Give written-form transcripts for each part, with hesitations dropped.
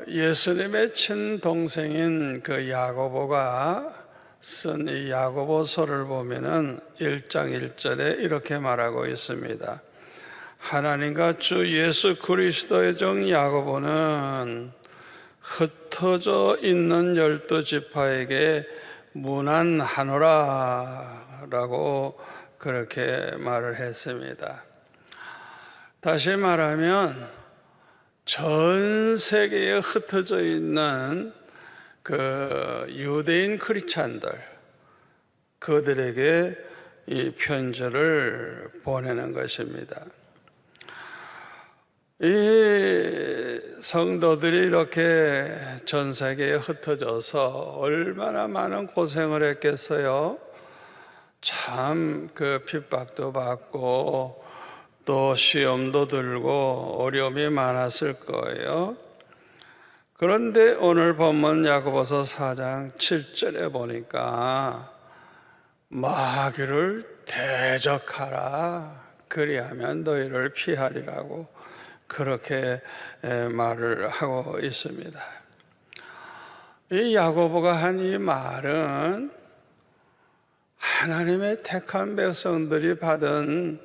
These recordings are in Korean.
예수님의 친동생인 그 야고보가 쓴 이 야고보서를 보면은 1장 1절에 이렇게 말하고 있습니다. 하나님과 주 예수 그리스도의 종 야고보는 흩어져 있는 12지파에게 문안하노라 라고 그렇게 말을 했습니다. 다시 말하면 전 세계에 흩어져 있는 그 유대인 크리스찬들, 그들에게 이 편지를 보내는 것입니다. 이 성도들이 이렇게 전 세계에 흩어져서 얼마나 많은 고생을 했겠어요. 참 그 핍박도 받고 또 시험도 들고 어려움이 많았을 거예요. 그런데 오늘 본문 야고보서 4장 7절에 보니까 마귀를 대적하라, 그리하면 너희를 피하리라고 그렇게 말을 하고 있습니다. 이 야고보가 한 이 말은 하나님의 택한 백성들이 받은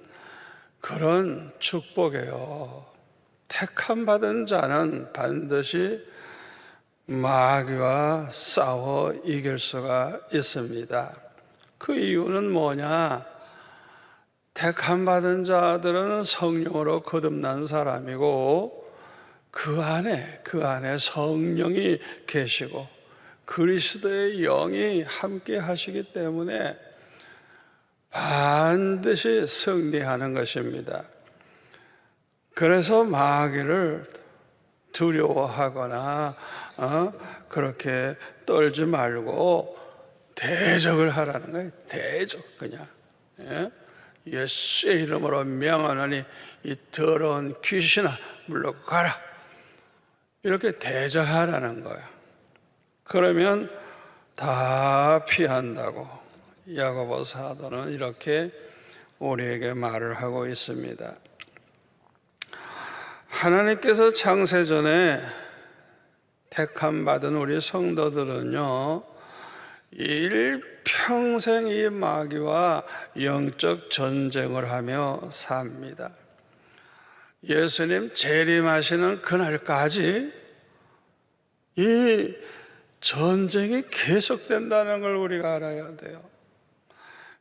그런 축복이에요. 택함 받은 자는 반드시 마귀와 싸워 이길 수가 있습니다. 그 이유는 뭐냐? 택함 받은 자들은 성령으로 거듭난 사람이고 그 안에 성령이 계시고 그리스도의 영이 함께 하시기 때문에 반드시 승리하는 것입니다. 그래서 마귀를 두려워하거나 그렇게 떨지 말고 대적을 하라는 거예요. 대적, 그냥. 예수의 이름으로 명하노니 이 더러운 귀신아 물러가라, 이렇게 대적하라는 거예요. 그러면 다 피한다고 야고보 사도는 이렇게 우리에게 말을 하고 있습니다. 하나님께서 창세전에 택함 받은 우리 성도들은요, 일평생 이 마귀와 영적 전쟁을 하며 삽니다. 예수님 재림하시는 그날까지 이 전쟁이 계속된다는 걸 우리가 알아야 돼요.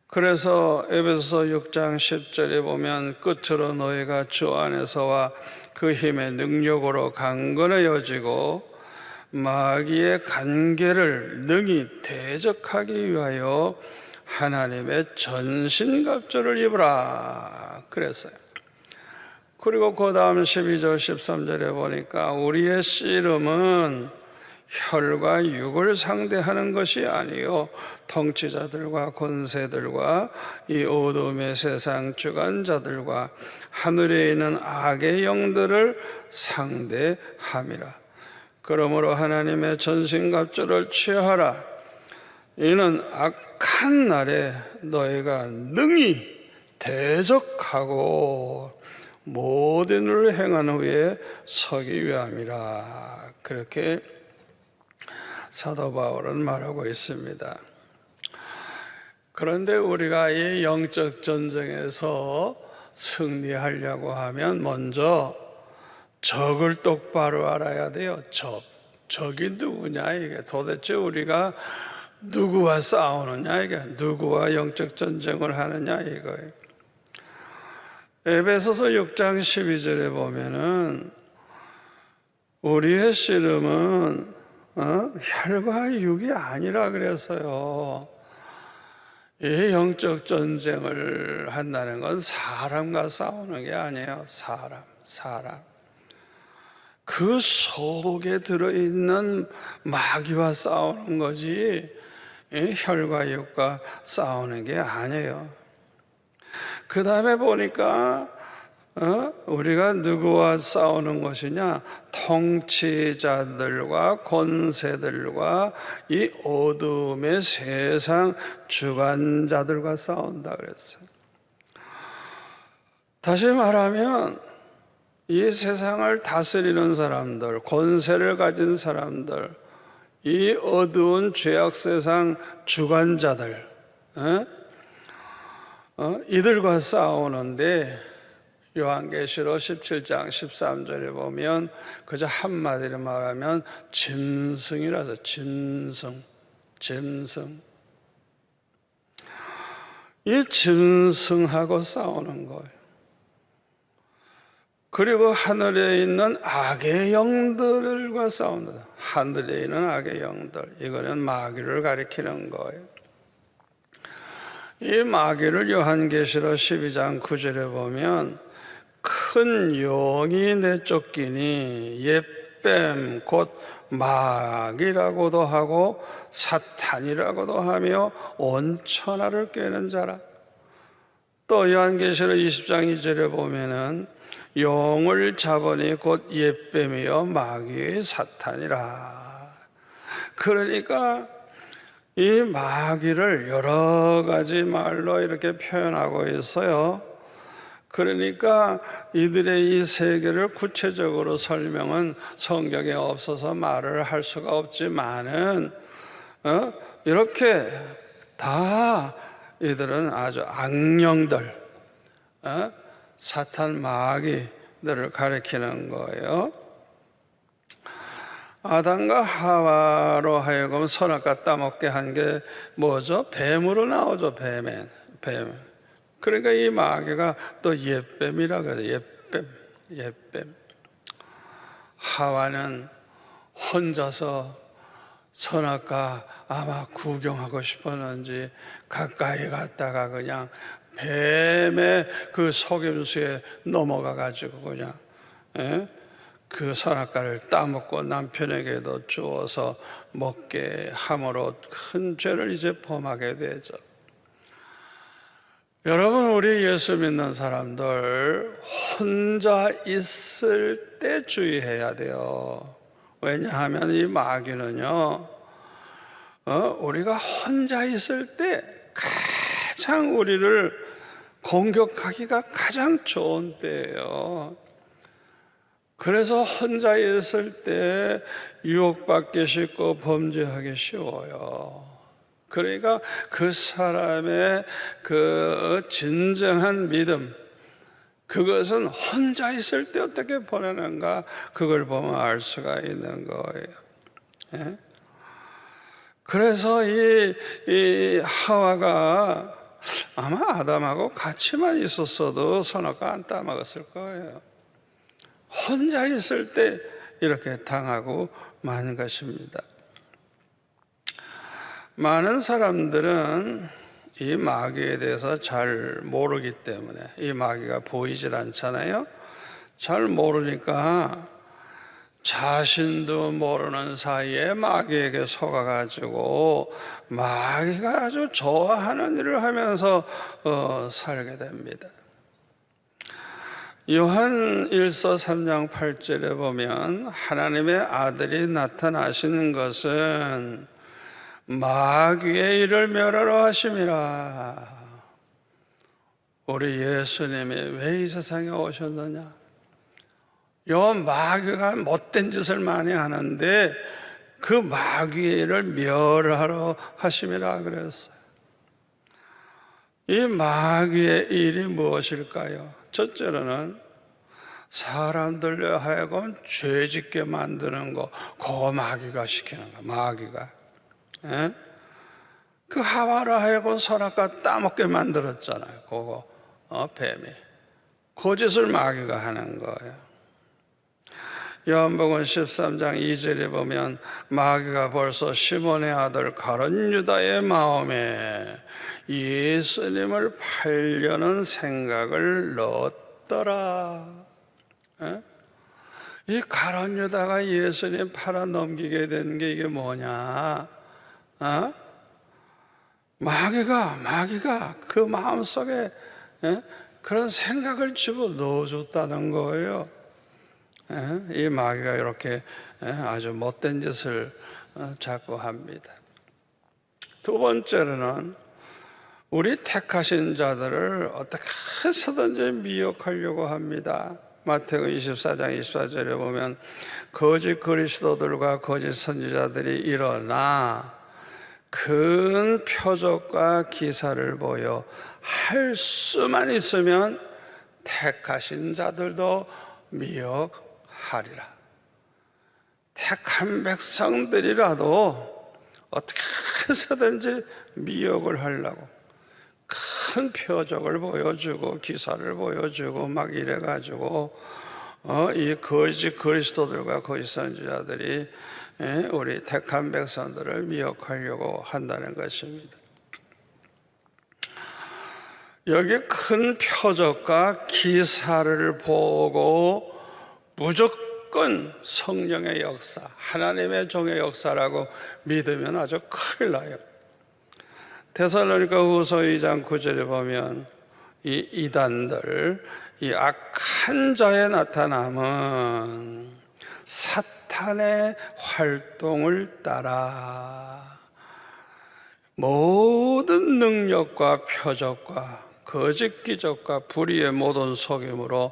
그래서 에베소서 6장 10절에 보면 끝으로 너희가 주 안에서와 그 힘의 능력으로 강건해지고 마귀의 간계를 능히 대적하기 위하여 하나님의 전신갑주를 입으라 그랬어요. 그리고 그 다음 12절 13절에 보니까 우리의 씨름은 혈과 육을 상대하는 것이 아니요 통치자들과 권세들과 이 어둠의 세상 주관자들과 하늘에 있는 악의 영들을 상대함이라. 그러므로 하나님의 전신갑주를 취하라. 이는 악한 날에 너희가 능히 대적하고 모든 일을 행한 후에 서기 위함이라. 그렇게 사도 바울은 말하고 있습니다. 그런데 우리가 이 영적 전쟁에서 승리하려고 하면 먼저 적을 똑바로 알아야 돼요. 적이 누구냐, 이게 도대체 우리가 누구와 싸우느냐, 이게 누구와 영적 전쟁을 하느냐, 이거예요. 에베소서 6장 12절에 보면은 우리의 씨름은 혈과 육이 아니라 그랬어요. 이 영적 전쟁을 한다는 건 사람과 싸우는 게 아니에요. 사람. 그 속에 들어있는 마귀와 싸우는 거지 혈과 육과 싸우는 게 아니에요. 그 다음에 보니까 우리가 누구와 싸우는 것이냐? 통치자들과 권세들과 이 어둠의 세상 주관자들과 싸운다 그랬어요. 다시 말하면 이 세상을 다스리는 사람들, 권세를 가진 사람들, 이 어두운 죄악 세상 주관자들, 이들과 싸우는데 요한계시록 17장 13절에 보면 그저 한마디로 말하면 짐승이라서 짐승. 이 짐승하고 싸우는 거예요. 그리고 하늘에 있는 악의 영들과 싸운다. 하늘에 있는 악의 영들, 이거는 마귀를 가리키는 거예요. 이 마귀를 요한계시록 12장 9절에 보면 큰 용이 내쫓기니 옛뱀 곧 마귀라고도 하고 사탄이라고도 하며 온 천하를 꿰는 자라. 또 요한계시록 20장 2절에 보면은 용을 잡으니 곧 옛뱀이요 마귀의 사탄이라. 그러니까 이 마귀를 여러 가지 말로 이렇게 표현하고 있어요. 그러니까 이들의 이 세계를 구체적으로 설명은 성경에 없어서 말을 할 수가 없지만은 이렇게 다 이들은 아주 악령들, 사탄 마귀들을 가리키는 거예요. 아담과 하와로 하여금 선악과 따먹게 한 게 뭐죠? 뱀으로 나오죠. 뱀. 그러니까 이 마귀가 또 옛뱀이라 그래요. 옛뱀. 하와는 혼자서 선악과 아마 구경하고 싶었는지 가까이 갔다가 그냥 뱀의 그 속임수에 넘어가 가지고 그냥 그 선악과를 따먹고 남편에게도 주어서 먹게 함으로 큰 죄를 이제 범하게 되죠. 여러분, 우리 예수 믿는 사람들 혼자 있을 때 주의해야 돼요. 왜냐하면 이 마귀는요, 우리가 혼자 있을 때 가장 우리를 공격하기가 가장 좋은 때예요. 그래서 혼자 있을 때 유혹받기 쉽고 범죄하기 쉬워요. 그러니까 그 사람의 그 진정한 믿음, 그것은 혼자 있을 때 어떻게 보내는가, 그걸 보면 알 수가 있는 거예요. 예? 그래서 이 하와가 아마 아담하고 같이만 있었어도 선악과 안 따먹었을 거예요. 혼자 있을 때 이렇게 당하고 마는 것입니다. 많은 사람들은 이 마귀에 대해서 잘 모르기 때문에, 이 마귀가 보이질 않잖아요. 잘 모르니까 자신도 모르는 사이에 마귀에게 속아가지고 마귀가 아주 좋아하는 일을 하면서 살게 됩니다. 요한 1서 3장 8절에 보면 하나님의 아들이 나타나시는 것은 마귀의 일을 멸하러 하심이라. 우리 예수님이 왜 이 세상에 오셨느냐? 요 마귀가 못된 짓을 많이 하는데 그 마귀의 일을 멸하러 하심이라 그랬어요. 이 마귀의 일이 무엇일까요? 첫째로는 사람들로 하여금 죄짓게 만드는 거, 그거 마귀가 시키는 거, 마귀가. 그 하와로 하여금 선악과 따먹게 만들었잖아요. 그거 뱀이. 그 짓을 마귀가 하는 거예요. 요한복음 13장 2절에 보면 마귀가 벌써 시몬의 아들 가룟 유다의 마음에 예수님을 팔려는 생각을 넣었더라. 이 가룟 유다가 예수님 팔아 넘기게 된 게 이게 뭐냐? 마귀가 그 마음속에 그런 생각을 집어넣어 줬다는 거예요. 이 마귀가 이렇게 아주 못된 짓을 자꾸 합니다. 두 번째로는 우리 택하신 자들을 어떻게 해서든지 미혹하려고 합니다. 마태복음 24장 24절에 보면 거짓 그리스도들과 거짓 선지자들이 일어나 큰 표적과 기사를 보여 할 수만 있으면 택하신 자들도 미혹하리라. 택한 백성들이라도 어떻게 해서든지 미혹을 하려고 큰 표적을 보여주고 기사를 보여주고 막 이래가지고 이 거짓 그리스도들과 거짓 선지자들이 우리 택한 백성들을 미혹하려고 한다는 것입니다. 여기 큰 표적과 기사를 보고 무조건 성령의 역사, 하나님의 종의 역사라고 믿으면 아주 큰일 나요. 데살로니가 후서 2장 9절에 보면 이 이단들, 이 악한 자의 나타남은 사탄의 활동을 따라 모든 능력과 표적과 거짓 기적과 불의의 모든 속임으로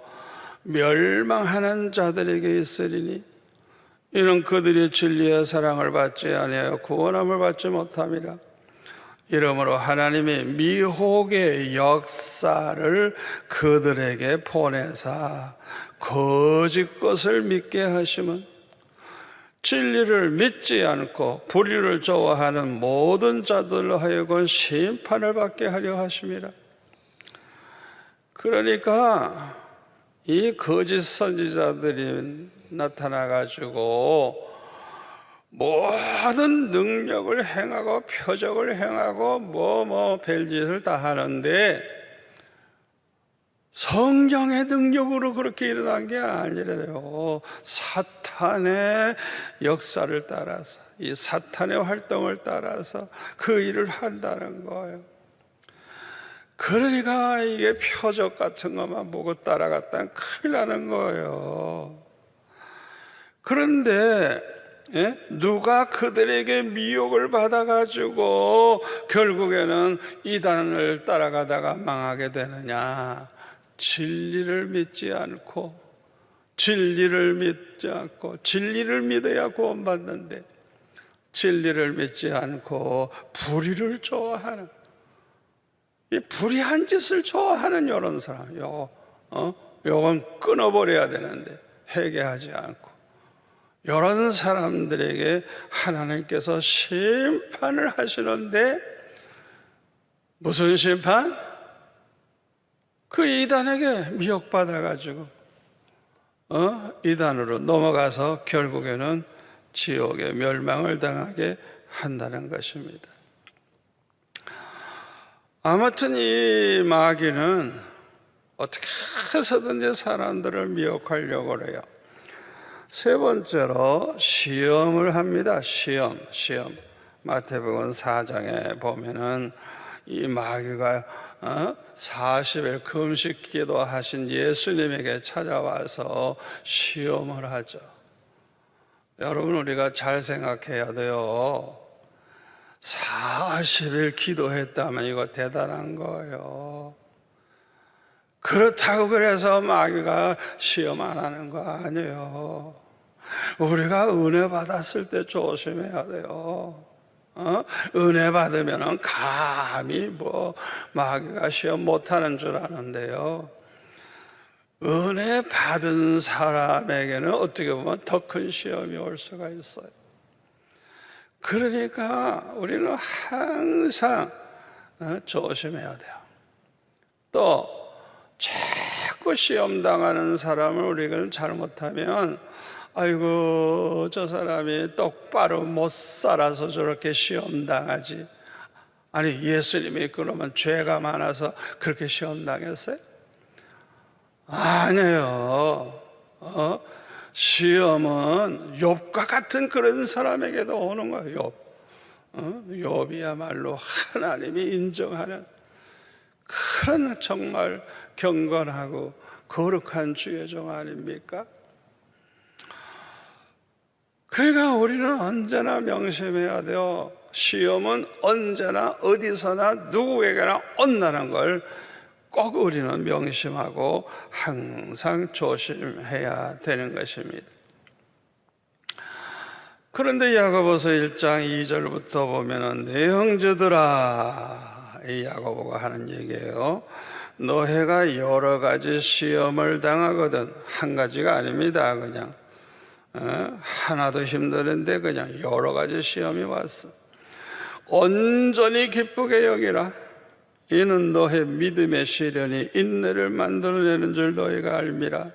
멸망하는 자들에게 있으리니 이는 그들이 진리의 사랑을 받지 아니하여 구원함을 받지 못함이라. 이러므로 하나님이 미혹의 역사를 그들에게 보내사 거짓 것을 믿게 하심은 진리를 믿지 않고 불의를 좋아하는 모든 자들로 하여금 심판을 받게 하려 하심이라. 그러니까 이 거짓 선지자들이 나타나가지고 모든 능력을 행하고 표적을 행하고 별짓을 다 하는데 성령의 능력으로 그렇게 일어난 게 아니래요. 사탄의 역사를 따라서, 이 사탄의 활동을 따라서 그 일을 한다는 거예요. 그러니까 이게 표적 같은 것만 보고 따라갔다면 큰일 나는 거예요. 그런데 누가 그들에게 미혹을 받아가지고 결국에는 이단을 따라가다가 망하게 되느냐? 진리를 믿지 않고 진리를 믿어야 구원받는데 진리를 믿지 않고 불의를 좋아하는, 이 불의한 짓을 좋아하는 이런 사람, 요건 끊어버려야 되는데 회개하지 않고 이런 사람들에게 하나님께서 심판을 하시는데 무슨 심판? 그 이단에게 미혹받아가지고 이단으로 넘어가서 결국에는 지옥에 멸망을 당하게 한다는 것입니다. 아무튼 이 마귀는 어떻게 해서든지 사람들을 미혹하려고 해요. 세 번째로 시험을 합니다. 시험. 마태복음 4장에 보면은 이 마귀가 40일 금식 기도하신 예수님에게 찾아와서 시험을 하죠. 여러분, 우리가 잘 생각해야 돼요. 40일 기도했다면 이거 대단한 거예요. 그렇다고 그래서 마귀가 시험 안 하는 거 아니에요. 우리가 은혜 받았을 때 조심해야 돼요. 은혜 받으면 감히 마귀가 시험 못하는 줄 아는데요. 은혜 받은 사람에게는 어떻게 보면 더 큰 시험이 올 수가 있어요. 그러니까 우리는 항상 조심해야 돼요. 또 자꾸 시험 당하는 사람을 우리가 잘못하면 아이고 저 사람이 똑바로 못 살아서 저렇게 시험 당하지. 아니 예수님이 그러면 죄가 많아서 그렇게 시험 당했어요? 아니에요. 시험은 욥과 같은 그런 사람에게도 오는 거예요. 욥이야말로 하나님이 인정하는 그런 정말 경건하고 거룩한 주의 종 아닙니까? 그러니까 우리는 언제나 명심해야 돼요. 시험은 언제나 어디서나 누구에게나 온다는 걸 꼭 우리는 명심하고 항상 조심해야 되는 것입니다. 그런데 야고보서 1장 2절부터 보면은 내 형제들아, 이 야고보가 하는 얘기예요. 너희가 여러 가지 시험을 당하거든. 한 가지가 아닙니다. 그냥 하나도 힘드는데 그냥 여러 가지 시험이 왔어. 온전히 기쁘게 여기라. 이는 너의 믿음의 시련이 인내를 만들어내는 줄 너희가 알미라.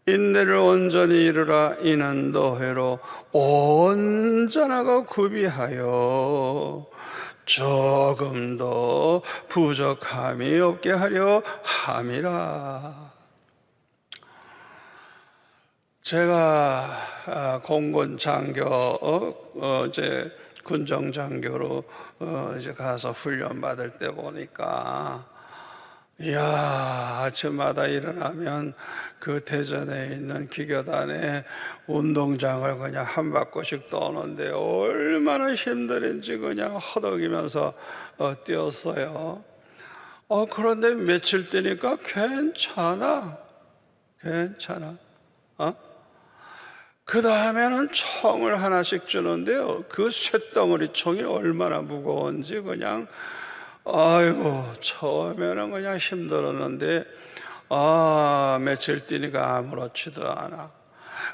인내를 온전히 이루라. 이는 너희로 온전하고 구비하여 조금도 부족함이 없게 하려 함이라. 제가 공군 장교, 이제 군정 장교로 이제 가서 훈련 받을 때 보니까, 이야, 아침마다 일어나면 그 대전에 있는 기교단에 운동장을 그냥 한 바퀴씩 도는데 얼마나 힘들은지 그냥 허덕이면서 뛰었어요. 그런데 며칠 뛰니까 괜찮아. 그 다음에는 총을 하나씩 주는데요, 그 쇳덩어리 총이 얼마나 무거운지 그냥, 아이고, 처음에는 그냥 힘들었는데 며칠 뛰니까 아무렇지도 않아.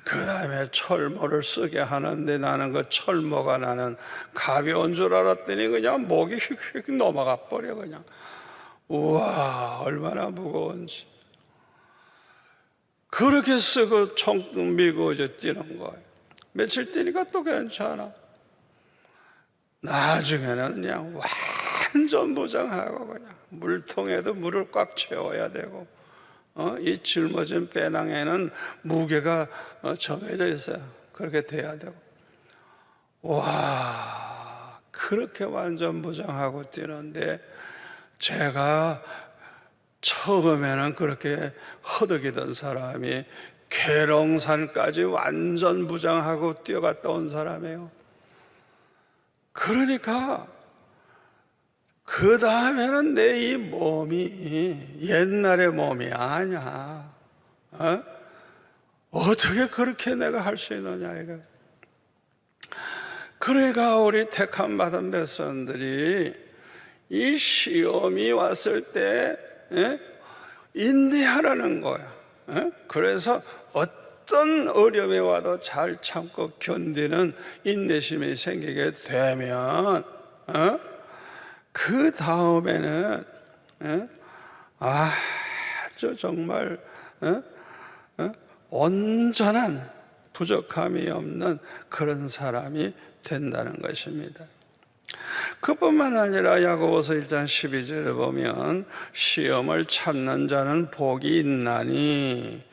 그 다음에 철모를 쓰게 하는데 나는 그 철모가 나는 가벼운 줄 알았더니 그냥 목이 휙휙 넘어가 버려. 그냥 우와, 얼마나 무거운지. 그렇게 쓰고 총 밀고 이제 뛰는 거예요. 며칠 뛰니까 또 괜찮아. 나중에는 그냥 완전 무장하고 그냥 물통에도 물을 꽉 채워야 되고, 이 짊어진 배낭에는 무게가 정해져 있어요. 그렇게 돼야 되고. 와, 그렇게 완전 무장하고 뛰는데 제가 처음에는 그렇게 허덕이던 사람이 계룡산까지 완전 무장하고 뛰어갔다 온 사람이에요. 그러니까 그 다음에는 내 이 몸이 옛날의 몸이 아니야. 어떻게 그렇게 내가 할 수 있느냐 이거. 그러니까 우리 택함 받은 백성들이 이 시험이 왔을 때 인내하라는 거야. 그래서 어떤 어려움이 와도 잘 참고 견디는 인내심이 생기게 되면 그 다음에는 아주 정말 온전한 부족함이 없는 그런 사람이 된다는 것입니다. 그뿐만 아니라 야고보서 1장 12절에 보면 시험을 참는 자는 복이 있나니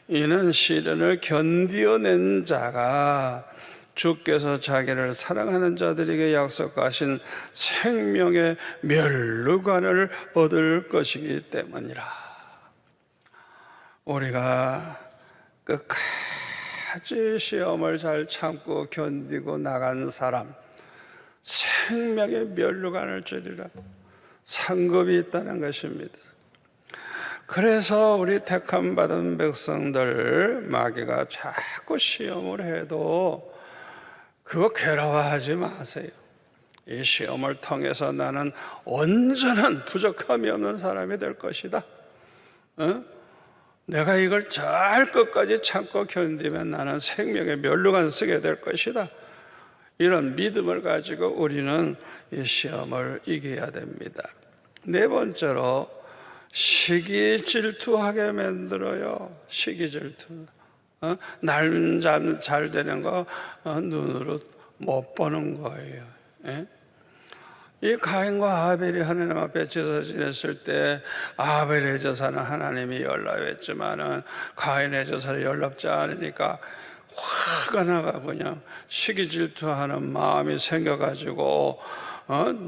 이는 시련을 견디어낸 자가 주께서 자기를 사랑하는 자들에게 약속하신 생명의 멸류관을 얻을 것이기 때문이라. 우리가 끝까지 시험을 잘 참고 견디고 나간 사람, 생명의 멸류관을 주리라. 상급이 있다는 것입니다. 그래서 우리 택함 받은 백성들, 마귀가 자꾸 시험을 해도 그거 괴로워하지 마세요. 이 시험을 통해서 나는 온전한 부족함이 없는 사람이 될 것이다. 내가 이걸 잘 끝까지 참고 견디면 나는 생명의 멸류관 쓰게 될 것이다. 이런 믿음을 가지고 우리는 이 시험을 이겨야 됩니다. 네 번째로 시기 질투하게 만들어요. 시기 질투. 날 잘 되는 거 눈으로 못 보는 거예요. 이 가인과 아벨이 하나님 앞에 제사 지냈을 때 아벨의 제사는 하나님이 연락했지만은 가인의 제사를 연락지 않으니까 화가 나가 그냥 시기 질투하는 마음이 생겨가지고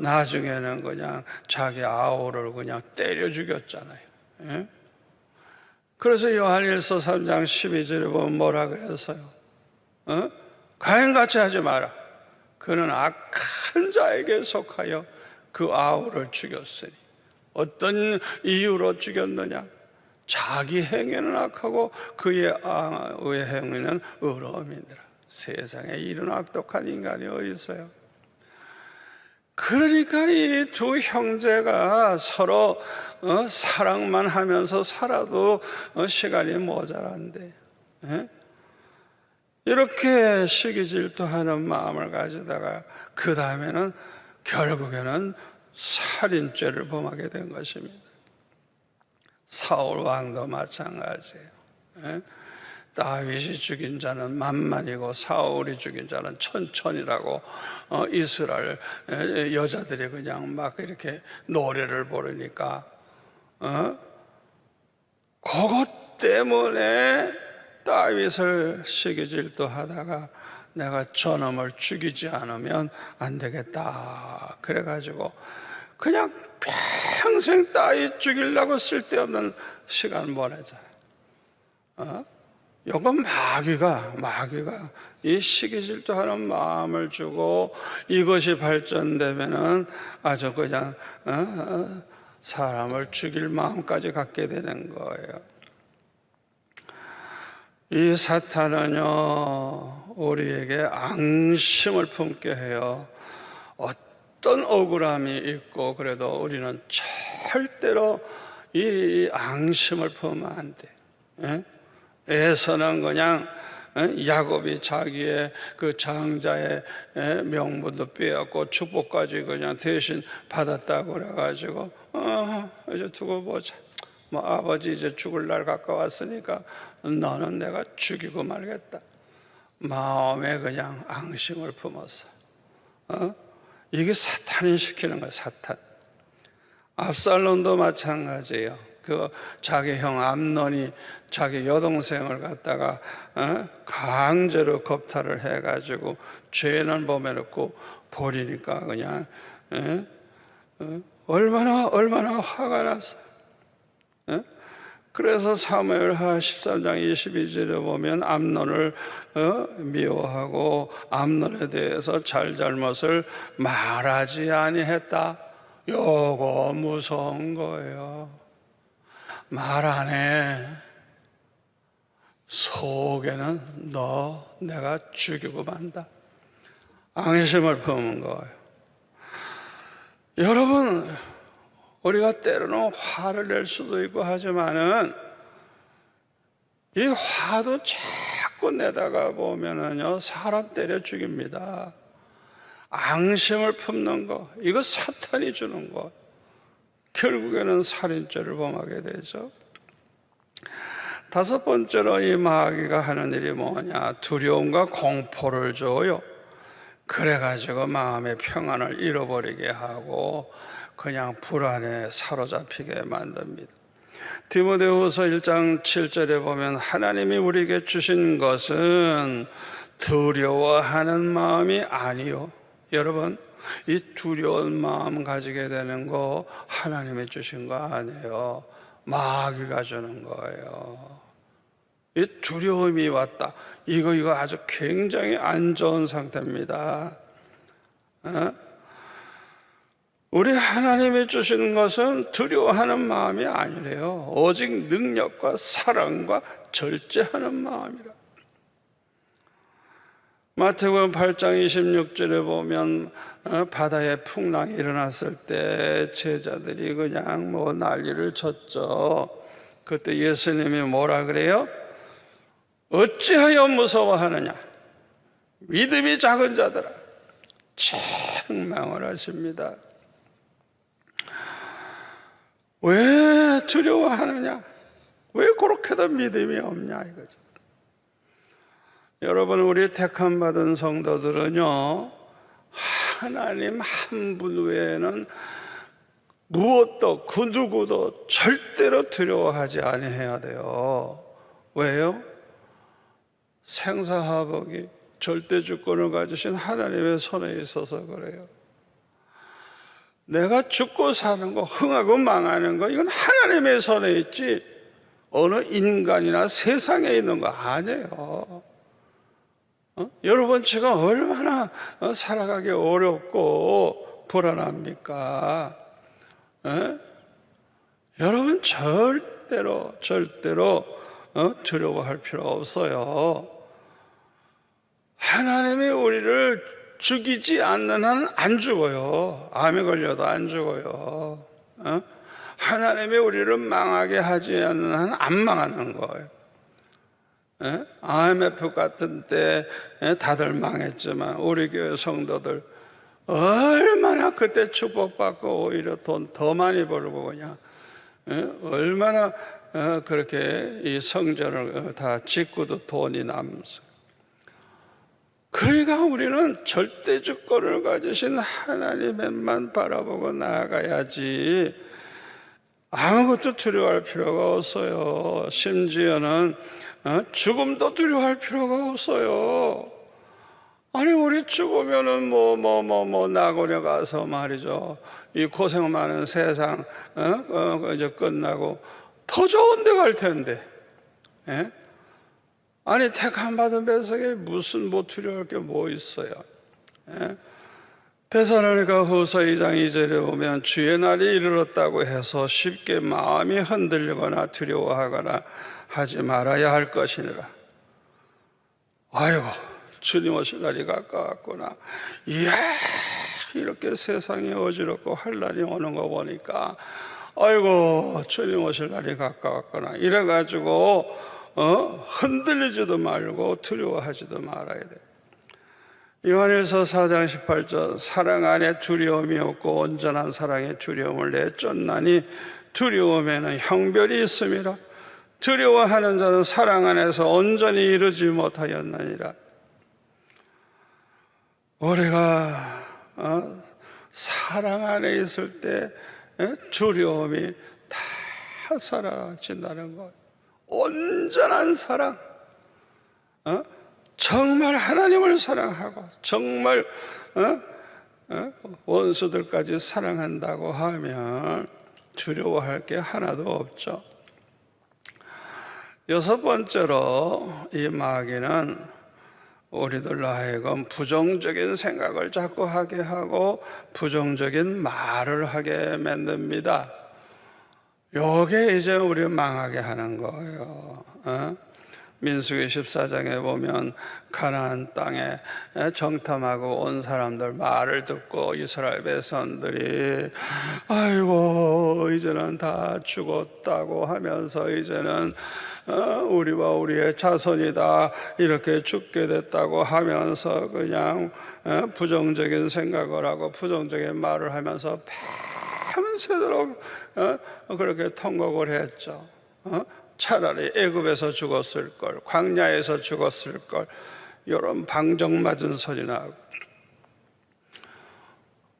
나중에는 그냥 자기 아우를 그냥 때려 죽였잖아요. 그래서 요한일서 3장 12절에 보면 뭐라 그랬어요? 가인같이 하지 마라. 그는 악한 자에게 속하여 그 아우를 죽였으니 어떤 이유로 죽였느냐? 자기 행위는 악하고 그의 행위는 의로움이니라. 세상에 이런 악독한 인간이 어디 있어요? 그러니까 이 두 형제가 서로 사랑만 하면서 살아도 시간이 모자란데, 이렇게 시기 질투하는 마음을 가지다가 그 다음에는 결국에는 살인죄를 범하게 된 것입니다. 사울 왕도 마찬가지예요. 다윗이 죽인 자는 만만이고 사울이 죽인 자는 천천이라고 이스라엘 여자들이 그냥 막 이렇게 노래를 부르니까 그것 때문에 다윗을 시기질투하다가 내가 저놈을 죽이지 않으면 안 되겠다 그래가지고 그냥 평생 다윗 죽이려고 쓸데없는 시간 보내잖아요. 이건 마귀가 이 시기질투하는 마음을 주고 이것이 발전되면은 아주 그냥 사람을 죽일 마음까지 갖게 되는 거예요. 이 사탄은요 우리에게 앙심을 품게 해요. 어떤 억울함이 있고 그래도 우리는 절대로 이 앙심을 품으면 안 돼. 에서는 그냥 야곱이 자기의 그 장자의 명분도 빼앗고 축복까지 그냥 대신 받았다고 그래가지고 이제 두고 보자. 뭐 아버지 이제 죽을 날 가까웠으니까 너는 내가 죽이고 말겠다. 마음에 그냥 앙심을 품어서 이게 사탄이 시키는 거야. 사탄. 압살롬도 마찬가지예요. 그 자기 형 암논이 자기 여동생을 갖다가 강제로 겁탈을 해가지고 죄는 범해 놓고 버리니까 그냥 얼마나 화가 났어요. 그래서 사무엘하 13장 22절에 보면 암논을 미워하고 암논에 대해서 잘잘못을 말하지 아니했다. 요거 무서운 거예요. 말 안 해. 속에는 너 내가 죽이고 만다. 앙심을 품은 거예요. 여러분, 우리가 때로는 화를 낼 수도 있고 하지만은 이 화도 자꾸 내다가 보면은요 사람 때려 죽입니다. 앙심을 품는 거, 이거 사탄이 주는 거. 결국에는 살인죄를 범하게 되죠. 다섯 번째로 이 마귀가 하는 일이 뭐냐? 두려움과 공포를 줘요. 그래가지고 마음의 평안을 잃어버리게 하고 그냥 불안에 사로잡히게 만듭니다. 디모데후서 1장 7절에 보면 하나님이 우리에게 주신 것은 두려워하는 마음이 아니요. 여러분, 이 두려운 마음 가지게 되는 거 하나님이 주신 거 아니에요. 마귀가 주는 거예요. 이 두려움이 왔다. 이거 아주 굉장히 안 좋은 상태입니다. 우리 하나님이 주시는 것은 두려워하는 마음이 아니래요. 오직 능력과 사랑과 절제하는 마음이라. 마태복음 8장 26절에 보면 바다에 풍랑이 일어났을 때 제자들이 그냥 뭐 난리를 쳤죠. 그때 예수님이 뭐라 그래요? 어찌하여 무서워하느냐? 믿음이 작은 자들아. 책망을 하십니다. 왜 두려워하느냐? 왜 그렇게도 믿음이 없냐 이거죠. 여러분, 우리 택함 받은 성도들은요 하나님 한 분 외에는 무엇도 그 누구도 절대로 두려워하지 아니해야 돼요. 왜요? 생사화복이 절대주권을 가지신 하나님의 손에 있어서 그래요. 내가 죽고 사는 거, 흥하고 망하는 거, 이건 하나님의 손에 있지 어느 인간이나 세상에 있는 거 아니에요. 여러분, 지금 얼마나 살아가기 어렵고 불안합니까? 여러분 절대로 두려워할 필요 없어요. 하나님이 우리를 죽이지 않는 한 안 죽어요. 암에 걸려도 안 죽어요. 하나님이 우리를 망하게 하지 않는 한 안 망하는 거예요. IMF 같은 때 다들 망했지만 우리 교회 성도들 얼마나 그때 축복받고 오히려 돈 더 많이 벌고 그냥 얼마나 그렇게 이 성전을 다 짓고도 돈이 남서. 그러니까 우리는 절대 주권을 가지신 하나님만 바라보고 나아가야지 아무것도 두려워할 필요가 없어요. 심지어는 죽음도 두려워할 필요가 없어요. 아니 우리 죽으면은 나고려 가서 말이죠, 이 고생 많은 세상 이제 끝나고 더 좋은 데 갈 텐데, 아니 택함 받은 뱃속에 무슨 두려워할 게 뭐 있어요? 데살로니가 후서 2장 2절에 보면 주의 날이 이르렀다고 해서 쉽게 마음이 흔들리거나 두려워하거나 하지 말아야 할 것이니라. 아이고 주님 오실 날이 가까웠구나. 이야, 이렇게 세상이 어지럽고 환난이 오는 거 보니까 아이고 주님 오실 날이 가까웠구나. 이래가지고 흔들리지도 말고 두려워하지도 말아야 돼. 요한일서 4장 18절 사랑 안에 두려움이 없고 온전한 사랑의 두려움을 내쫓나니 두려움에는 형별이 있음이라. 두려워하는 자는 사랑 안에서 온전히 이루지 못하였나니라. 우리가 사랑 안에 있을 때 두려움이 다 사라진다는 것. 온전한 사랑, 정말 하나님을 사랑하고 정말 원수들까지 사랑한다고 하면 두려워할 게 하나도 없죠. 여섯 번째로 이 마귀는 우리들로 하여금 부정적인 생각을 자꾸 하게 하고 부정적인 말을 하게 만듭니다. 요게 이제 우리를 망하게 하는 거예요. 민수기 14장에 보면 가나안 땅에 정탐하고 온 사람들 말을 듣고 이스라엘 백성들이 아이고 이제는 다 죽었다고 하면서 이제는 우리와 우리의 자손이다 이렇게 죽게 됐다고 하면서 그냥 부정적인 생각을 하고 부정적인 말을 하면서 밤새도록 그렇게 통곡을 했죠. 차라리 애굽에서 죽었을 걸, 광야에서 죽었을 걸, 이런 방정맞은 소리나 하고.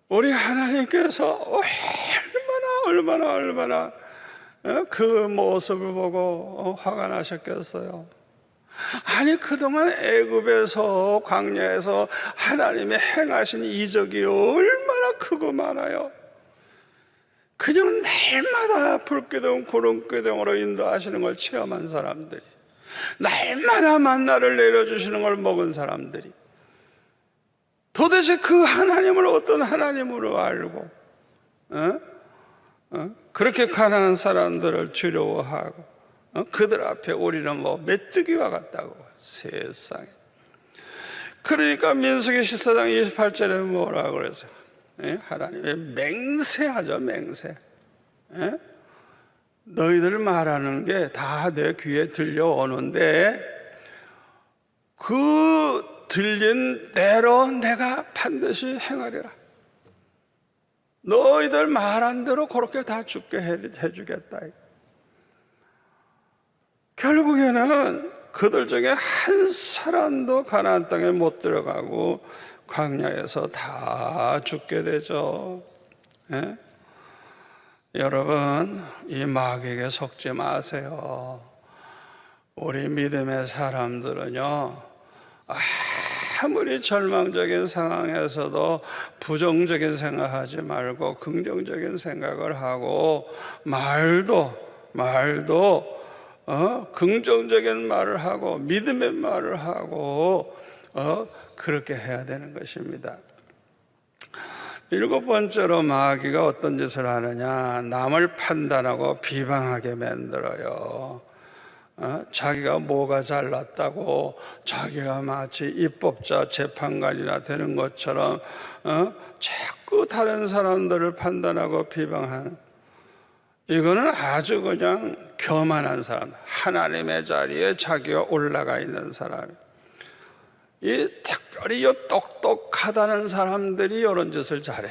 우리 하나님께서 얼마나 그 모습을 보고 화가 나셨겠어요. 아니 그동안 애굽에서 광야에서 하나님의 행하신 이적이 얼마나 크고 많아요. 그냥 날마다 불기둥 구름기둥으로 인도하시는 걸 체험한 사람들이, 날마다 만나를 내려주시는 걸 먹은 사람들이 도대체 그 하나님을 어떤 하나님으로 알고 그렇게 가난한 사람들을 두려워하고 그들 앞에 우리는 메뚜기와 같다고. 세상에. 그러니까 민수기 14장 28절에 뭐라고 그랬어요? 하나님의 맹세하죠. 맹세. 너희들 말하는 게 다 내 귀에 들려오는데 그 들린 대로 내가 반드시 행하리라. 너희들 말한 대로 그렇게 다 죽게 해주겠다. 결국에는 그들 중에 한 사람도 가나안 땅에 못 들어가고 광야에서 다 죽게 되죠. 여러분, 이 마귀에게 속지 마세요. 우리 믿음의 사람들은요, 아무리 절망적인 상황에서도 부정적인 생각하지 말고 긍정적인 생각을 하고 말도 긍정적인 말을 하고 믿음의 말을 하고 그렇게 해야 되는 것입니다. 일곱 번째로 마귀가 어떤 짓을 하느냐, 남을 판단하고 비방하게 만들어요. 자기가 뭐가 잘났다고 자기가 마치 입법자 재판관이나 되는 것처럼 자꾸 다른 사람들을 판단하고 비방하는, 이거는 아주 그냥 교만한 사람, 하나님의 자리에 자기가 올라가 있는 사람, 이 특별히 똑똑하다는 사람들이 이런 짓을 잘해.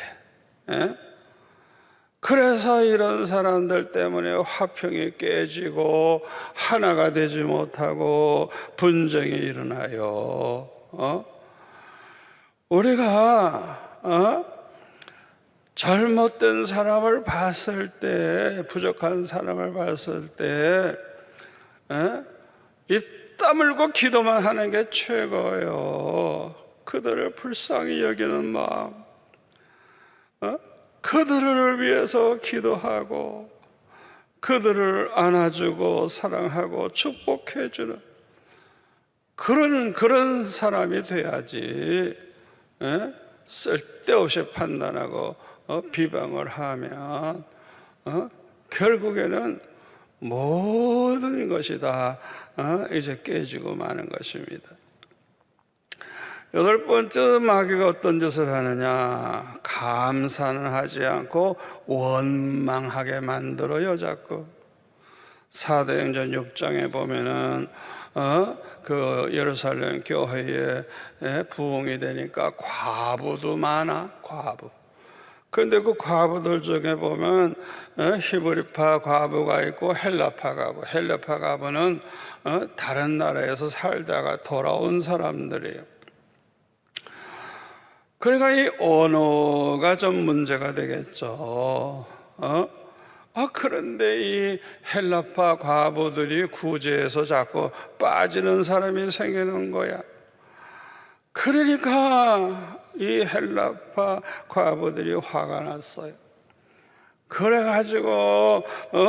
그래서 이런 사람들 때문에 화평이 깨지고 하나가 되지 못하고 분쟁이 일어나요. 우리가 잘못된 사람을 봤을 때, 부족한 사람을 봤을 때 입 다물고 기도만 하는 게 최고예요. 그들을 불쌍히 여기는 마음, 그들을 위해서 기도하고 그들을 안아주고 사랑하고 축복해주는 그런 사람이 돼야지. 쓸데없이 판단하고 비방을 하면 결국에는 모든 것이 다 이제 깨지고 마는 것입니다. 여덟 번째, 마귀가 어떤 짓을 하느냐, 감사는 하지 않고 원망하게 만들어요. 자꾸 사도행전 6장에 보면은 그 예루살렘 교회에 부흥이 되니까 과부도 많아. 과부. 그런데 그 과부들 중에 보면 히브리파 과부가 있고 헬라파 과부. 헬라파 과부는 다른 나라에서 살다가 돌아온 사람들이에요. 그러니까 이 언어가 좀 문제가 되겠죠. 그런데 이 헬라파 과부들이 구제해서 자꾸 빠지는 사람이 생기는 거야. 그러니까 이 헬라파 과부들이 화가 났어요. 그래가지고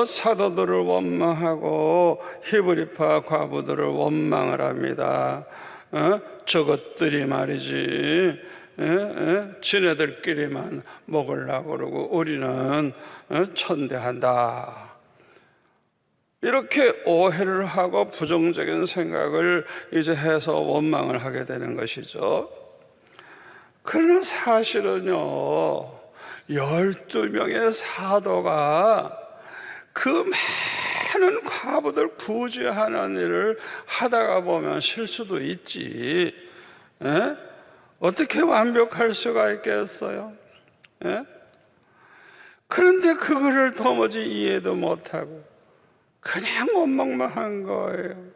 사도들을 원망하고 히브리파 과부들을 원망을 합니다. 저것들이 말이지, 지네들끼리만 먹으려고 그러고 우리는 천대한다. 이렇게 오해를 하고 부정적인 생각을 이제 해서 원망을 하게 되는 것이죠. 그러나 사실은요, 12명의 사도가 그 많은 과부들 구제하는 일을 하다가 보면 실수도 있지. 어떻게 완벽할 수가 있겠어요? 그런데 그거를 도무지 이해도 못하고 그냥 원망만 한 거예요.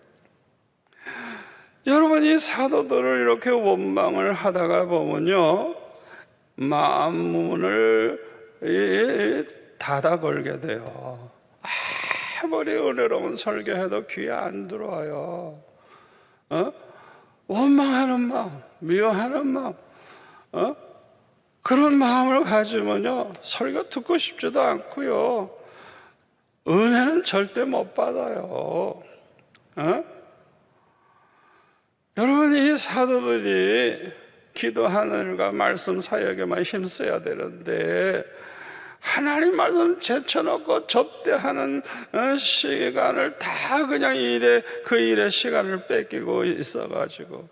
여러분, 이 사도들을 이렇게 원망을 하다가 보면요, 마음문을 닫아 걸게 돼요. 아무리 은혜로운 설교해도 귀에 안 들어와요. 원망하는 마음, 미워하는 마음, 그런 마음을 가지면요, 설교 듣고 싶지도 않고요, 은혜는 절대 못 받아요. 여러분, 이 사도들이 기도하는 일과 말씀 사역에만 힘써야 되는데 하나님 말씀 제쳐놓고 접대하는 시간을 다 그냥 그 일에 시간을 뺏기고 있어가지고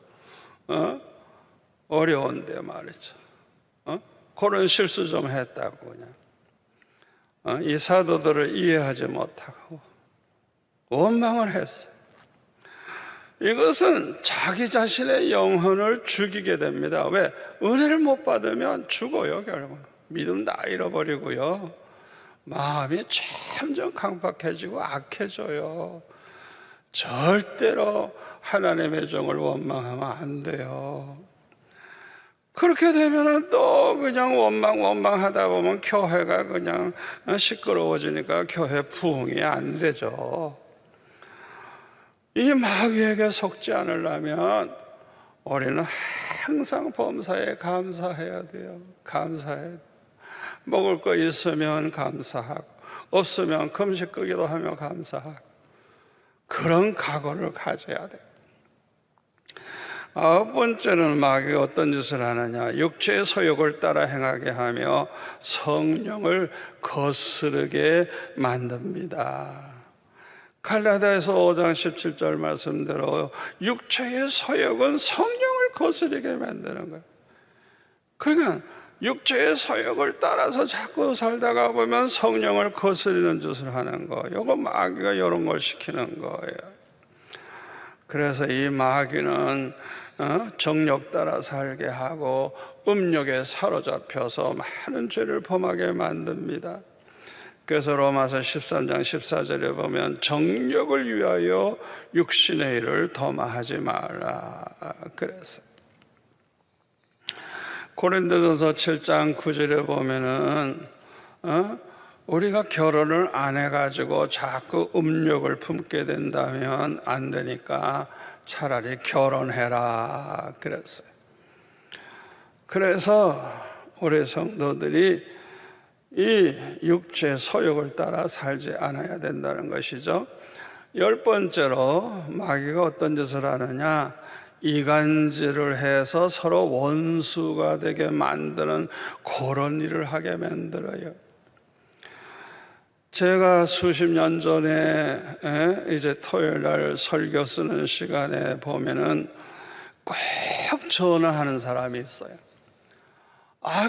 어려운데 말이죠. 그런 실수 좀 했다고 그냥 이 사도들을 이해하지 못하고 원망을 했어요. 이것은 자기 자신의 영혼을 죽이게 됩니다. 왜? 은혜를 못 받으면 죽어요. 결국 믿음 다 잃어버리고요, 마음이 점점 강박해지고 악해져요. 절대로 하나님의 종을 원망하면 안 돼요. 그렇게 되면 또 그냥 원망하다 보면 교회가 그냥 시끄러워지니까 교회 부흥이 안 되죠. 이 마귀에게 속지 않으려면 우리는 항상 범사에 감사해야 돼요. 감사해야 돼요. 먹을 거 있으면 감사하고 없으면 금식 끄기도 하며 감사하고 그런 각오를 가져야 돼요. 아홉 번째는 마귀가 어떤 짓을 하느냐? 육체의 소욕을 따라 행하게 하며 성령을 거스르게 만듭니다. 갈라디아서 5장 17절 말씀대로 육체의 소욕은 성령을 거스르게 만드는 거예요. 그러니까 육체의 소욕을 따라서 자꾸 살다가 보면 성령을 거스르는 짓을 하는 거예요. 이거 마귀가 이런 걸 시키는 거예요. 그래서 이 마귀는 정욕 따라 살게 하고 음욕에 사로잡혀서 많은 죄를 범하게 만듭니다. 그래서 로마서 13장 14절에 보면 정욕을 위하여 육신의 일을 도마하지 마라 그랬어요. 고린도전서 7장 9절에 보면은 우리가 결혼을 안 해가지고 자꾸 음욕을 품게 된다면 안 되니까 차라리 결혼해라 그랬어요. 그래서 우리 성도들이 이 육체의 소욕을 따라 살지 않아야 된다는 것이죠. 10번째로 마귀가 어떤 짓을 하느냐? 이간질을 해서 서로 원수가 되게 만드는 그런 일을 하게 만들어요. 제가 수십 년 전에 이제 토요일 날 설교 쓰는 시간에 보면은 꼭 전화하는 사람이 있어요.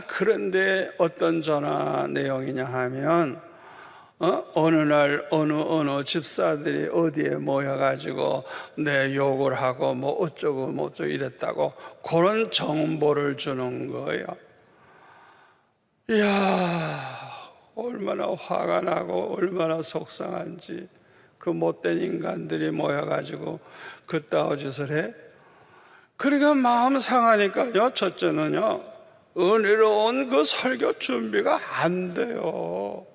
그런데 어떤 전화 내용이냐 하면 어느 날 어느 집사들이 어디에 모여가지고 내 욕을 하고 뭐 어쩌고 이랬다고 그런 정보를 주는 거예요. 이야, 얼마나 화가 나고 얼마나 속상한지. 그 못된 인간들이 모여가지고 그따위 짓을 해. 그러니까 마음 상하니까요. 첫째는요, 은혜로운 그 설교 준비가 안 돼요.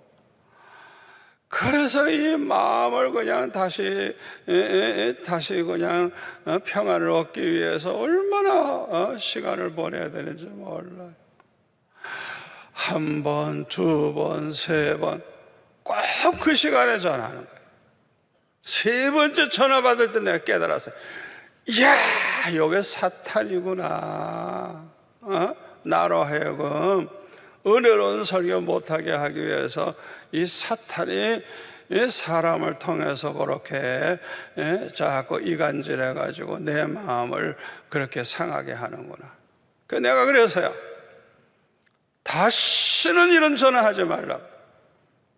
그래서 이 마음을 그냥 다시 그냥 평안을 얻기 위해서 얼마나 시간을 보내야 되는지 몰라요. 한 번, 두 번, 세 번 꼭 그 시간에 전화하는 거예요. 세 번째 전화 받을 때 내가 깨달았어요. 이야, 이게 사탄이구나. 나로 하여금 은혜로운 설교 못하게 하기 위해서 이 사탄이 사람을 통해서 그렇게 자꾸 이간질해가지고 내 마음을 그렇게 상하게 하는구나. 내가 그래서요, 다시는 이런 전화하지 말라고.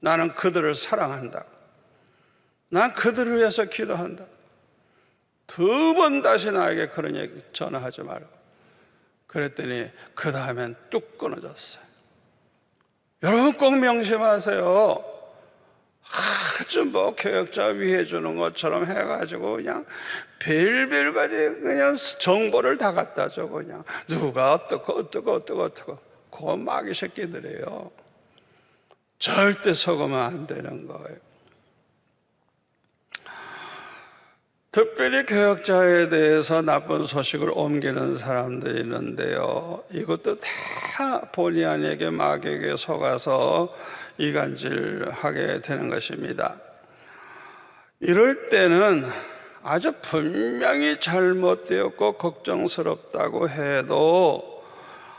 나는 그들을 사랑한다. 난 그들을 위해서 기도한다. 두 번 다시 나에게 그런 얘기 전화하지 말라고. 그랬더니 그 다음엔 뚝 끊어졌어요. 여러분 꼭 명심하세요. 아주 뭐 교역자 위해 주는 것처럼 해가지고 그냥 별별 가지 그냥 정보를 다 갖다 줘. 그냥 누가 어떻고 그 마귀 새끼들이에요. 절대 속으면 안 되는 거예요. 특별히 교역자에 대해서 나쁜 소식을 옮기는 사람들이 있는데요, 이것도 다 본의 아니게 마귀에게 속아서 이간질하게 되는 것입니다. 이럴 때는 아주 분명히 잘못되었고 걱정스럽다고 해도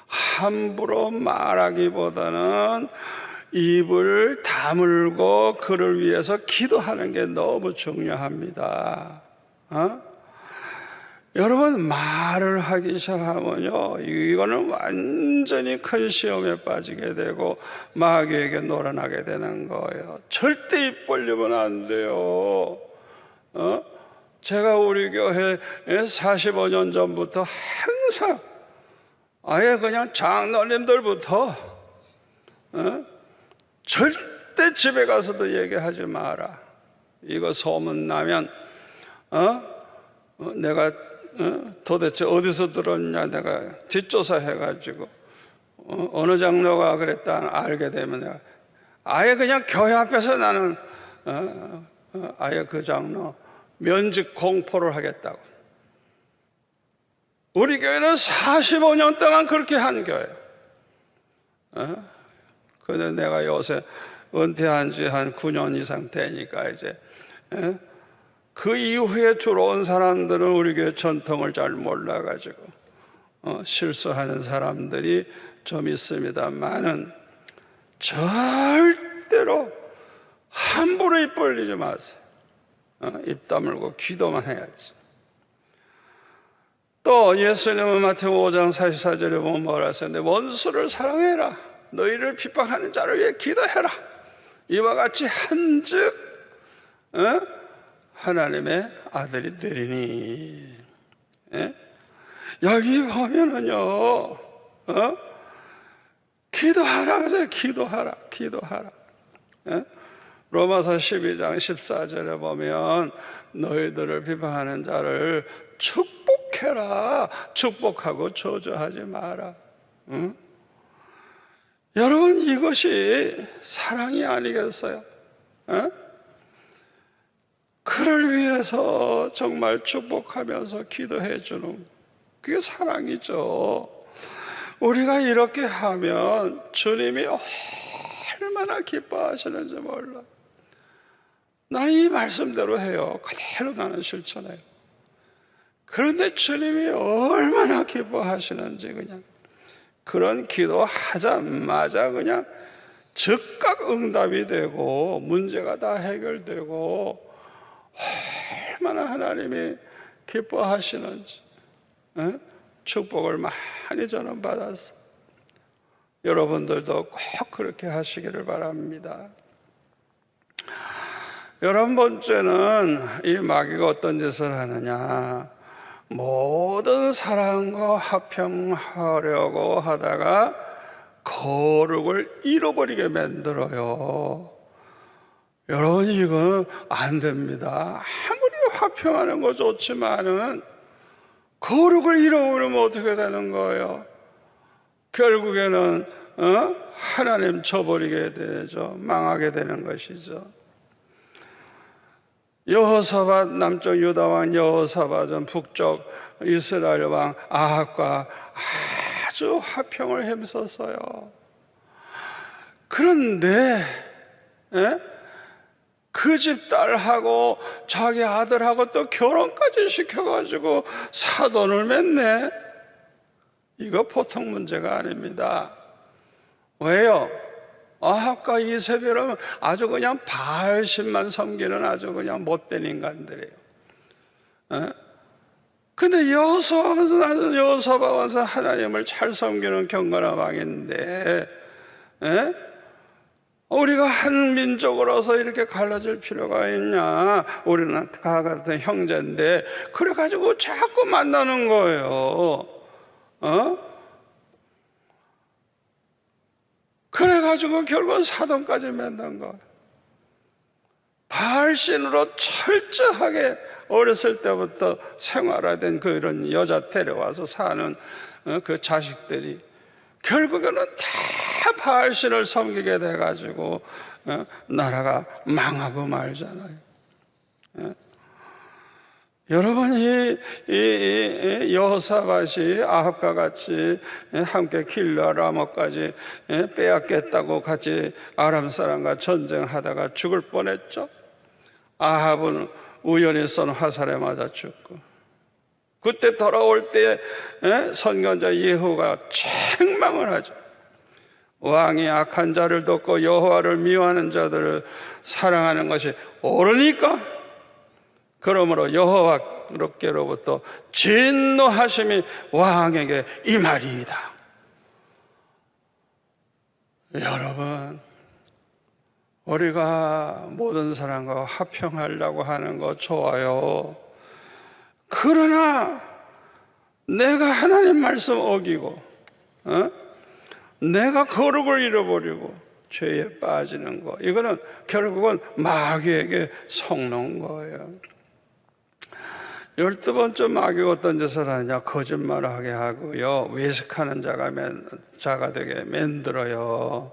함부로 말하기보다는 입을 다물고 그를 위해서 기도하는 게 너무 중요합니다. 여러분, 말을 하기 시작하면요, 이거는 완전히 큰 시험에 빠지게 되고 마귀에게 놀아나게 되는 거예요. 절대 입 벌리면 안 돼요. 제가 우리 교회 45년 전부터 항상 아예 그냥 장로님들부터 절대 집에 가서도 얘기하지 마라. 이거 소문나면 내가 도대체 어디서 들었냐 내가 뒷조사 해가지고 어느 장로가 그랬다 알게 되면 내가 아예 그냥 교회 앞에서 나는 아예 그 장로 면직 공포를 하겠다고. 우리 교회는 45년 동안 그렇게 한 교회예요. 근데 내가 요새 은퇴한 지 한 9년 이상 되니까 이제 그 이후에 들어온 사람들은 우리 교회 전통을 잘 몰라가지고 실수하는 사람들이 좀 있습니다만은 절대로 함부로 입 벌리지 마세요. 입 다물고 기도만 해야지. 또 예수님은 마태복음 5장 44절에 보면 뭐라 하세요? 내 원수를 사랑해라. 너희를 핍박하는 자를 위해 기도해라. 이와 같이 한즉 하나님의 아들이 되리니. 여기 보면은요, 기도하라 하세요. 기도하라. 로마서 12장 14절에 보면 너희들을 비판하는 자를 축복해라. 축복하고 저주하지 마라. 여러분, 이것이 사랑이 아니겠어요? 그를 위해서 정말 축복하면서 기도해 주는, 그게 사랑이죠. 우리가 이렇게 하면 주님이 얼마나 기뻐하시는지 몰라. 나는 이 말씀대로 해요. 그대로 나는 실천해요. 그런데 주님이 얼마나 기뻐하시는지 그냥 그런 기도하자마자 그냥 즉각 응답이 되고 문제가 다 해결되고 얼마나 하나님이 기뻐하시는지 축복을 많이 저는 받았어요. 여러분들도 꼭 그렇게 하시기를 바랍니다. 11번째는 이 마귀가 어떤 짓을 하느냐, 모든 사람과 화평하려고 하다가 거룩을 잃어버리게 만들어요. 여러분, 이건 안 됩니다. 아무리 화평하는 거 좋지만은 거룩을 잃어버리면 어떻게 되는 거예요? 결국에는 하나님 저버리게 되죠. 망하게 되는 것이죠. 여호사밧, 남쪽 유다 왕 여호사밧은 북쪽 이스라엘 왕 아합과 아주 화평을 힘썼어요. 그런데 그 집 딸하고 자기 아들하고 또 결혼까지 시켜가지고 사돈을 맺네. 이거 보통 문제가 아닙니다. 왜요? 아합과 이세벨은 아주 그냥 바알신만 섬기는 아주 그냥 못된 인간들이에요. 근데 여호사밧은 하나님을 잘 섬기는 경건한 왕인데, 우리가 한 민족으로서 이렇게 갈라질 필요가 있냐? 우리는 다 같은 형제인데 그래가지고 자꾸 만나는 거예요. 그래가지고 결국은 사돈까지 맺는 거예요. 바알신으로 철저하게 어렸을 때부터 생활화된 그런 여자 데려와서 사는 그 자식들이 결국에는 다 바알신을 섬기게 돼가지고 나라가 망하고 말잖아요. 여러분, 이 여호사밧이 아합과 같이 함께 길르 라모까지 빼앗겠다고 같이 아람 사람과 전쟁하다가 죽을 뻔했죠. 아합은 우연히 쏜 화살에 맞아 죽고, 그때 돌아올 때 선견자 예후가 책망을 하죠. 왕이 악한 자를 돕고 여호와를 미워하는 자들을 사랑하는 것이 옳으니까? 그러므로 여호와께로부터 진노하심이 왕에게 임하리이다. 여러분, 우리가 모든 사람과 화평하려고 하는 거 좋아요. 그러나 내가 하나님 말씀 어기고 내가 거룩을 잃어버리고 죄에 빠지는 거, 이거는 결국은 마귀에게 속는 거예요. 12번째 마귀가 어떤 짓을 하느냐, 거짓말을 하게 하고요, 외식하는 자가 되게 만들어요.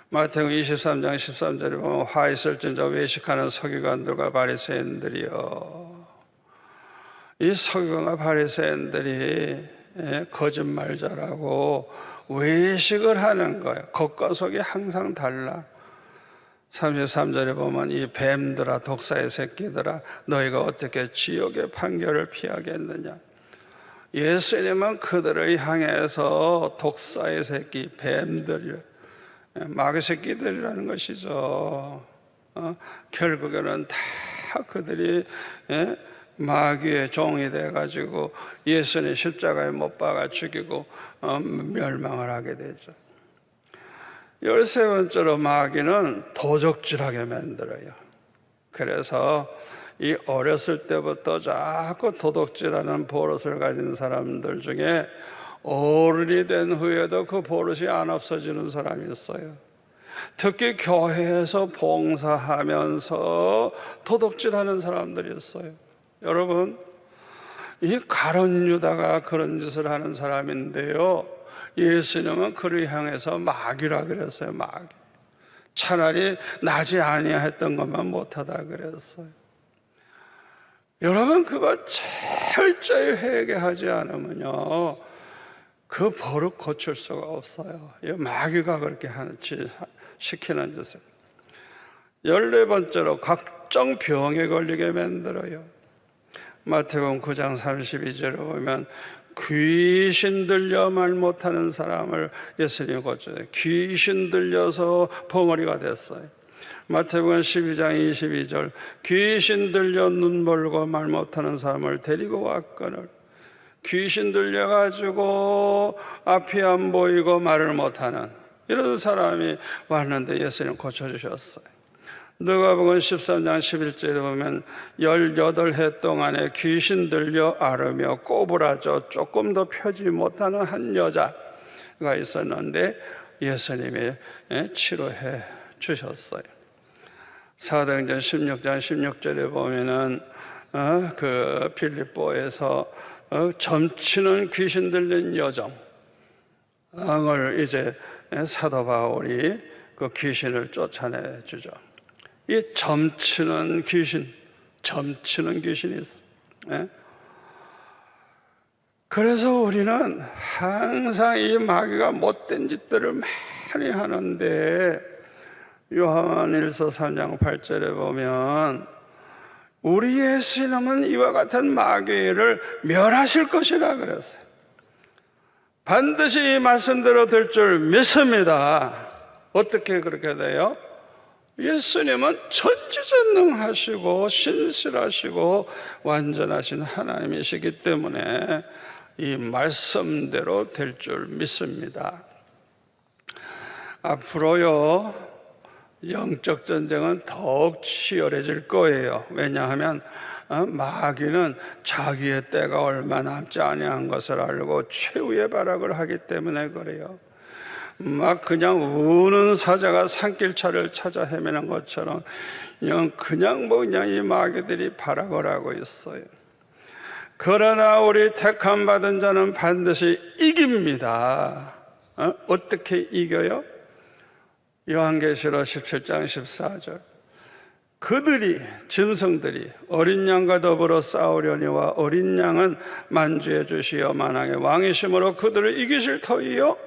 마태복음 23장 13절에 보면 화 있을진저 외식하는 서기관들과 바리새인들이요. 이 서기관과 바리새인들이 거짓말자라고 외식을 하는 거예요. 겉과 속이 항상 달라. 33절에 보면 이 뱀들아 독사의 새끼들아 너희가 어떻게 지옥의 판결을 피하겠느냐. 예수님은 그들을 향해서 독사의 새끼, 뱀들, 마귀 새끼들이라는 것이죠. 결국에는 다 그들이 마귀의 종이 돼가지고 예수님 십자가에 못 박아 죽이고 멸망을 하게 되죠. 13번째로 마귀는 도적질하게 만들어요. 그래서 이 어렸을 때부터 자꾸 도둑질하는 버릇을 가진 사람들 중에 어른이 된 후에도 그 버릇이 안 없어지는 사람이 있어요. 특히 교회에서 봉사하면서 도둑질하는 사람들이 있어요. 여러분, 이 가룟 유다가 그런 짓을 하는 사람인데요, 예수님은 그를 향해서 마귀라 그랬어요. 마귀. 차라리 나지 아니했던 것만 못하다 그랬어요. 여러분, 그거 철저히 회개하지 않으면요 그 버릇 고칠 수가 없어요. 마귀가 그렇게 시키는 짓을. 14번째로 각종 병에 걸리게 만들어요. 마태복음 9장 32절에 보면 귀신 들려 말 못하는 사람을 예수님이 고쳐요. 귀신 들려서 벙어리가 됐어요. 마태복음 12장 22절 귀신 들려 눈 벌고 말 못하는 사람을 데리고 왔거늘. 귀신 들려가지고 앞이 안 보이고 말을 못하는 이런 사람이 왔는데 예수님 고쳐주셨어요. 누가복음 13장 11절에 보면 18해 동안에 귀신 들려 앓으며 꼬부라져 조금도 펴지 못하는 한 여자가 있었는데 예수님이 치료해 주셨어요. 사도행전 16장 16절에 보면은 그 빌립보에서 점치는 귀신 들린 여정을 이제 사도 바울이 그 귀신을 쫓아내 주죠. 이 점치는 귀신이 있어. 그래서 우리는 항상 이 마귀가 못된 짓들을 많이 하는데 요한일서 3장 8절에 보면 우리 예수님은 이와 같은 마귀를 멸하실 것이라 그랬어요. 반드시 이 말씀대로 될 줄 믿습니다. 어떻게 그렇게 돼요? 예수님은 전지전능하시고 신실하시고 완전하신 하나님이시기 때문에 이 말씀대로 될 줄 믿습니다. 앞으로요 영적 전쟁은 더욱 치열해질 거예요. 왜냐하면 마귀는 자기의 때가 얼마 남지 아니한 것을 알고 최후의 발악을 하기 때문에 그래요. 막 그냥 우는 사자가 산길차를 찾아 헤매는 것처럼 그냥 이 마귀들이 발악을 하고 있어요. 그러나 우리 택함 받은 자는 반드시 이깁니다. 어떻게 이겨요? 요한계시록 17장 14절 그들이 짐승들이 어린 양과 더불어 싸우려니와 어린 양은 만주해 주시어 만왕의 왕이심으로 그들을 이기실 터이요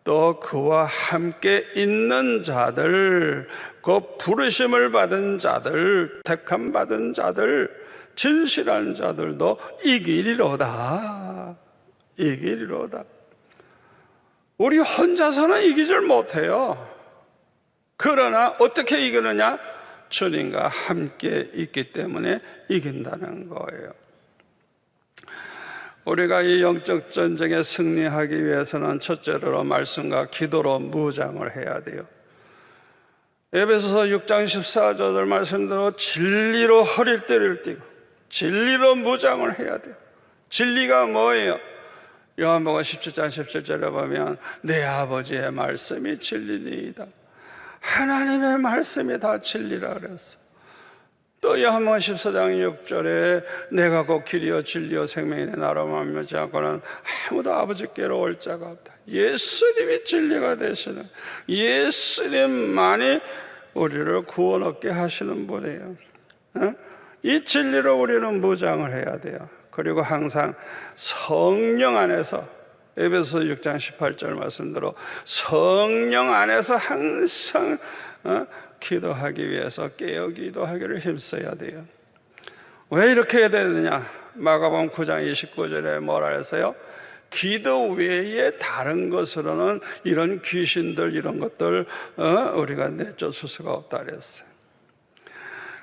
또 그와 함께 있는 자들 그 부르심을 받은 자들 택함 받은 자들 진실한 자들도 이기리로다. 우리 혼자서는 이기질 못해요. 그러나 어떻게 이기느냐? 주님과 함께 있기 때문에 이긴다는 거예요. 우리가 이 영적 전쟁에 승리하기 위해서는 첫째로 말씀과 기도로 무장을 해야 돼요. 에베소서 6장 14절 말씀대로 진리로 허리띠를 띠고 진리로 무장을 해야 돼요. 진리가 뭐예요? 요한복음 17장 17절에 보면 내 아버지의 말씀이 진리니이다. 하나님의 말씀이 다 진리라 그랬어. 또 요한복음 14장 6절에 내가 곧 길이요 진리요 생명이니 나로 말미암지 않고는 아무도 아버지께로 올 자가 없다. 예수님이 진리가 되시는, 예수님만이 우리를 구원 얻게 하시는 분이에요. 이 진리로 우리는 무장을 해야 돼요. 그리고 항상 성령 안에서 에베소 6장 18절 말씀대로 성령 안에서 항상 기도하기 위해서 깨어 기도하기를 힘써야 돼요. 왜 이렇게 해야 되느냐? 마가복음 9장 29절에 뭐라 했어요? 기도 외에 다른 것으로는 이런 귀신들 이런 것들 우리가 내쫓을 수가 없다 그랬어요.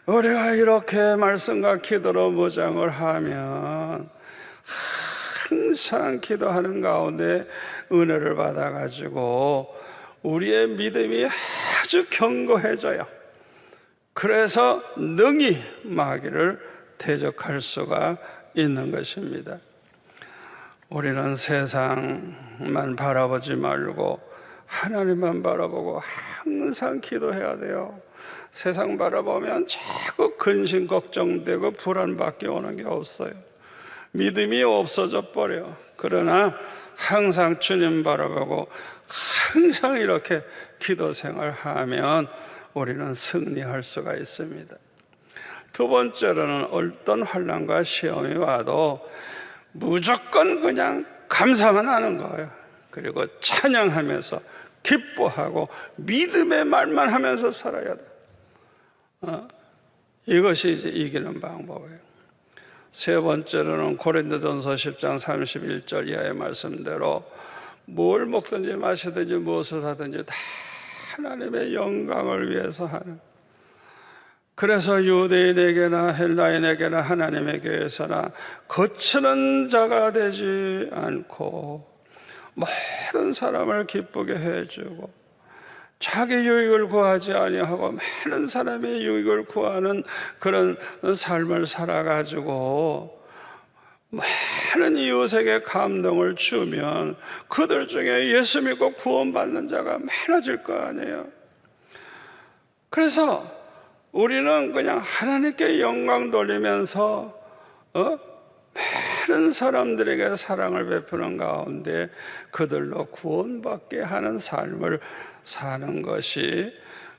우리가 이렇게 말씀과 기도로 무장을 하면 항상 기도하는 가운데 은혜를 받아가지고 우리의 믿음이 아주 견고해져요. 그래서 능히 마귀를 대적할 수가 있는 것입니다. 우리는 세상만 바라보지 말고 하나님만 바라보고 항상 기도해야 돼요. 세상 바라보면 자꾸 근심 걱정되고 불안밖에 오는 게 없어요. 믿음이 없어져 버려. 그러나 항상 주님 바라보고 항상 이렇게 기도 생활하면 우리는 승리할 수가 있습니다. 두 번째로는 어떤 환난과 시험이 와도 무조건 그냥 감사만 하는 거예요. 그리고 찬양하면서 기뻐하고 믿음의 말만 하면서 살아야 돼. 이것이 이제 이기는 방법이에요. 세 번째로는 고린도전서 10장 31절 이하의 말씀대로 뭘 먹든지 마시든지 무엇을 하든지 다 하나님의 영광을 위해서 하는. 그래서 유대인에게나 헬라인에게나 하나님의 교회에서나 거치는 자가 되지 않고 모든 사람을 기쁘게 해주고 자기 유익을 구하지 아니하고 많은 사람의 유익을 구하는 그런 삶을 살아가지고 많은 이웃에게 감동을 주면 그들 중에 예수 믿고 구원받는 자가 많아질 거 아니에요. 그래서 우리는 그냥 하나님께 영광 돌리면서 많은 사람들에게 사랑을 베푸는 가운데 그들로 구원받게 하는 삶을 사는 것이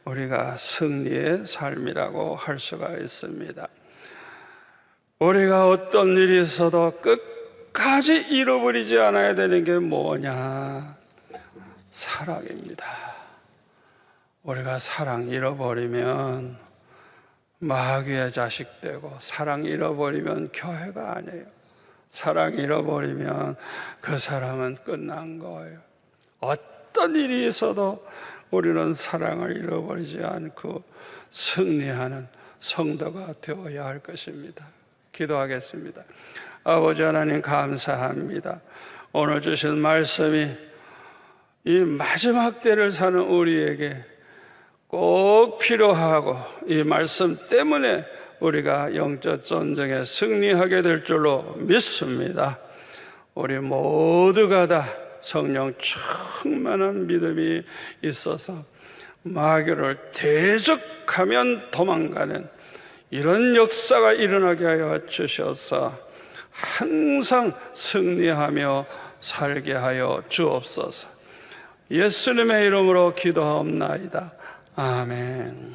우리가 승리의 삶이라고 할 수가 있습니다. 우리가 어떤 일이 있어도 끝까지 잃어버리지 않아야 되는 게 뭐냐? 사랑입니다. 우리가 사랑 잃어버리면 마귀의 자식 되고, 사랑 잃어버리면 교회가 아니에요. 사랑 잃어버리면 그 사람은 끝난 거예요. 어떤 일이 있어도 우리는 사랑을 잃어버리지 않고 승리하는 성도가 되어야 할 것입니다. 기도하겠습니다. 아버지 하나님 감사합니다. 오늘 주신 말씀이 이 마지막 때를 사는 우리에게 꼭 필요하고 이 말씀 때문에 우리가 영적 전쟁에 승리하게 될 줄로 믿습니다. 우리 모두가 다 성령 충만한 믿음이 있어서 마귀를 대적하면 도망가는 이런 역사가 일어나게 하여 주셔서 항상 승리하며 살게 하여 주옵소서. 예수님의 이름으로 기도하옵나이다. 아멘.